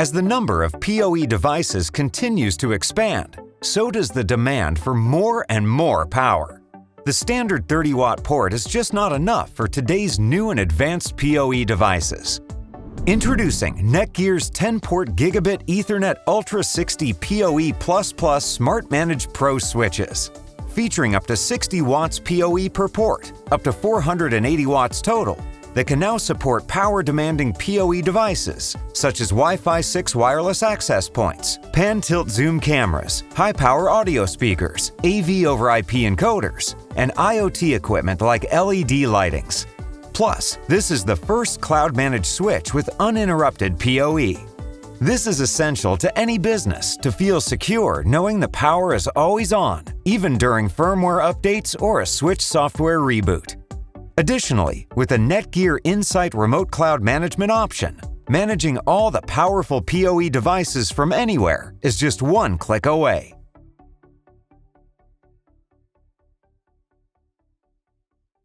As the number of PoE devices continues to expand, so does the demand for more and more power. The standard 30-watt port is just not enough for today's new and advanced PoE devices. Introducing NETGEAR's 10-port Gigabit Ethernet Ultra60 PoE++ Smart Manage Pro switches. Featuring up to 60 watts PoE per port, up to 480 watts total, that can now support power-demanding PoE devices such as Wi-Fi 6 wireless access points, pan-tilt-zoom cameras, high-power audio speakers, AV over IP encoders, and IoT equipment like LED lightings. Plus, this is the first cloud-managed switch with uninterrupted PoE. This is essential to any business to feel secure knowing the power is always on, even during firmware updates or a switch software reboot. Additionally, with a NETGEAR Insight Remote Cloud Management option, managing all the powerful PoE devices from anywhere is just one click away.